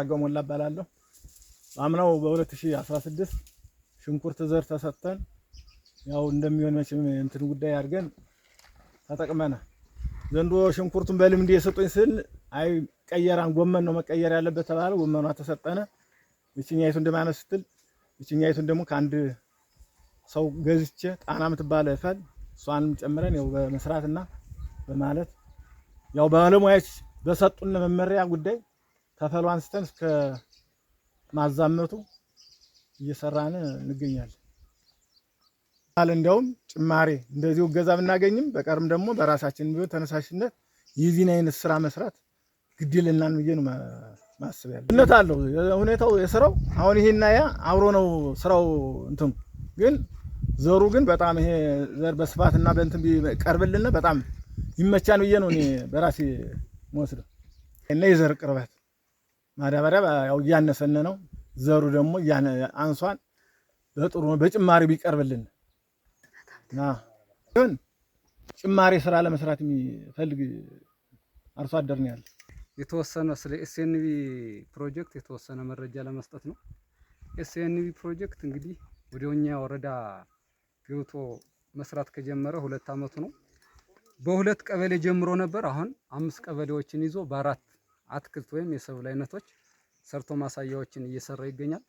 አራጋው ሞላ እባላለሁ። አምናው በ2016 ሽንኩርት ዘር ተሰጥተን ያው እንደሚሆን መቼም እንትን ጉዳይ አድርገን ተጠቅመናል። ዘንድሮ ሽንኩርቱን በልምድ የሰጡኝ ስል አይ ቀየራን ጎመን ነው መቀየር ያለበት ተባለ። ጎመኗ ተሰጠነ። እቺኛይቱ እንደማነስ ስትል እቺኛይቱን ደግሞ ከአንድ ሰው ገዝቼ ጣና የምትባል ፈል እሷንም ጨምረን ያው በመስራትና በማለት ያው ባለሙያዎች በሰጡን መመሪያ ጉዳይ ተፈሉ አንስተን እስከ ማዛመቱ እየሰራን እንገኛለን። እንደውም ጭማሪ እንደዚሁ እገዛ ብናገኝም በቀርም ደግሞ በራሳችን ቢሆን ተነሳሽነት የዚህን አይነት ስራ መስራት ግድ ይለናል ብዬ ነው ማስብ ያለው። እውነት አለው ሁኔታው የስራው አሁን ይሄና ያ አብሮ ነው ስራው እንትኑ ግን ዘሩ ግን በጣም ይሄ ዘር በስፋትና በእንትን ቢቀርብልን በጣም ይመቻል ብዬ ነው እኔ በራሴ ወስደው እና የዘር ቅርበት ማዳበሪያ ያው እያነሰነ ነው። ዘሩ ደግሞ አንሷን በጥሩ በጭማሪ ቢቀርብልን ግን ጭማሪ ስራ ለመስራት የሚፈልግ አርሶ አደር ነው ያለው። የተወሰነ ስለ ኤስኤንቪ ፕሮጀክት የተወሰነ መረጃ ለመስጠት ነው። ኤስኤንቪ ፕሮጀክት እንግዲህ ወደኛ ወረዳ ገብቶ መስራት ከጀመረ 2 አመቱ ነው። በ2 ቀበሌ ጀምሮ ነበር። አሁን 5 ቀበሌዎችን ይዞ በ4 አትክልት ወይም የሰብል አይነቶች ሰርቶ ማሳያዎችን እየሰራ ይገኛል።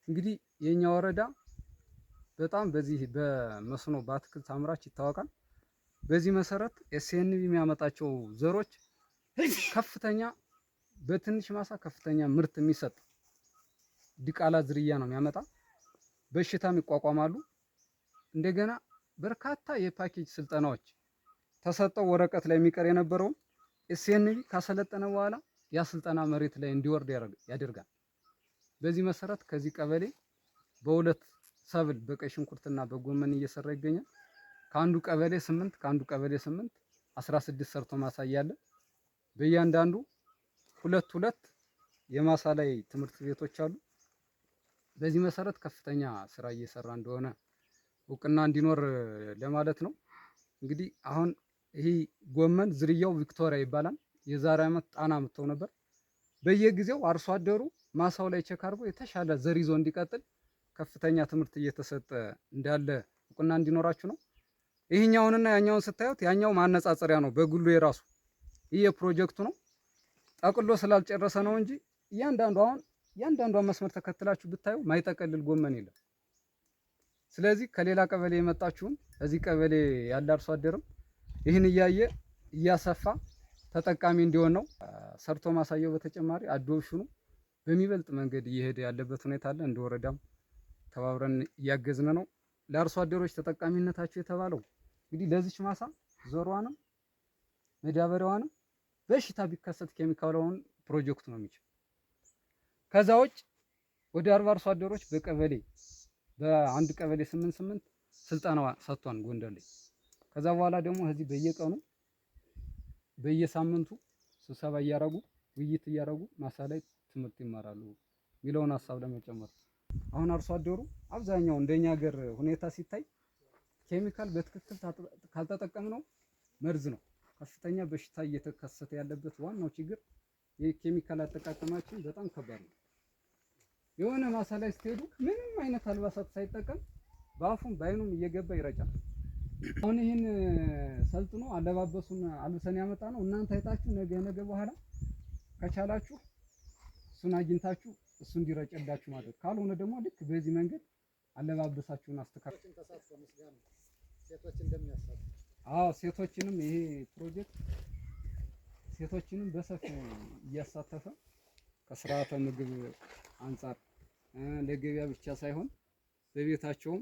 እንግዲህ የኛ ወረዳ በጣም በዚህ በመስኖ በአትክልት አምራች ይታወቃል። በዚህ መሰረት ኤስኤንቪ የሚያመጣቸው ዘሮች ከፍተኛ በትንሽ ማሳ ከፍተኛ ምርት የሚሰጥ ዲቃላ ዝርያ ነው የሚያመጣ። በሽታም ይቋቋማሉ። እንደገና በርካታ የፓኬጅ ስልጠናዎች ተሰጠው ወረቀት ላይ የሚቀር የነበረው ኤስኤንቪ ካሰለጠነ በኋላ ያ ስልጠና መሬት ላይ እንዲወርድ ያደርጋል። በዚህ መሰረት ከዚህ ቀበሌ በ2 ሰብል በቀይ ሽንኩርትና በጎመን እየሰራ ይገኛል። ከአንዱ ቀበሌ 8 ከአንዱ ቀበሌ 8 16 ሰርቶ ማሳያለ። በእያንዳንዱ 2 የማሳ ላይ ትምህርት ቤቶች አሉ። በዚህ መሰረት ከፍተኛ ስራ እየሰራ እንደሆነ እውቅና እንዲኖር ለማለት ነው። እንግዲህ አሁን ይሄ ጎመን ዝርያው ቪክቶሪያ ይባላል። የዛሬ አመት ጣና መጥተው ነበር። በየጊዜው አርሶ አደሩ ማሳው ላይ ቼክ አድርጎ የተሻለ ዘር ይዞ እንዲቀጥል ከፍተኛ ትምህርት እየተሰጠ እንዳለ እውቅና እንዲኖራችሁ ነው። ይሄኛውንና ያኛውን ስታዩት ያኛው ማነጻጸሪያ ነው በግሉ የራሱ ይሄ ፕሮጀክቱ ነው። ጠቅሎ ስላልጨረሰ ነው እንጂ እያንዳንዷን መስመር ተከትላችሁ ብታዩ ማይጠቀልል ጎመን የለም። ስለዚህ ከሌላ ቀበሌ የመጣችሁም እዚህ ቀበሌ ያለ አርሶ አደርም ይህን እያየ እያሰፋ ተጠቃሚ እንዲሆን ነው። ሰርቶ ማሳየው በተጨማሪ አዶፕሽኑ በሚበልጥ መንገድ እየሄደ ያለበት ሁኔታ አለ። እንደ ወረዳም ተባብረን እያገዝነ ነው። ለአርሶ አደሮች ተጠቃሚነታቸው የተባለው እንግዲህ ለዚች ማሳ ዘሯንም መዳበሪያዋንም በሽታ ቢከሰት ኬሚካሉን ፕሮጀክቱ ነው የሚችል። ከዛ ውጭ ወደ 40 አርሶ አደሮች በቀበሌ በአንድ ቀበሌ 8 ስልጠና ሰጥቷን ጎንደር ላይ። ከዛ በኋላ ደግሞ እዚህ በየቀኑ በየሳምንቱ ስብሰባ እያረጉ ውይይት እያረጉ ማሳ ላይ ትምህርት ይማራሉ የሚለውን ሀሳብ ለመጨመር አሁን አርሶ አደሩ አብዛኛው እንደኛ ሀገር ሁኔታ ሲታይ ኬሚካል በትክክል ካልተጠቀምነው መርዝ ነው። ከፍተኛ በሽታ እየተከሰተ ያለበት ዋናው ችግር የኬሚካል አጠቃቀማችን በጣም ከባድ ነው። የሆነ ማሳ ላይ ስትሄዱ ምንም አይነት አልባሳት ሳይጠቀም በአፉም በአይኑም እየገባ ይረጫል። አሁን ይህን ሰልጥኖ አለባበሱን አልብሰን ያመጣ ነው። እናንተ አይታችሁ ነገ በኋላ ከቻላችሁ እሱን አግኝታችሁ እሱ እንዲረጨላችሁ ማለት ካልሆነ ደግሞ ልክ በዚህ መንገድ አለባበሳችሁን አስተካክሉ። ሴቶችንም ይሄ ፕሮጀክት ሴቶችንም በሰፊው እያሳተፈ ከስርዓተ ምግብ አንጻር ለገበያ ብቻ ሳይሆን በቤታቸውም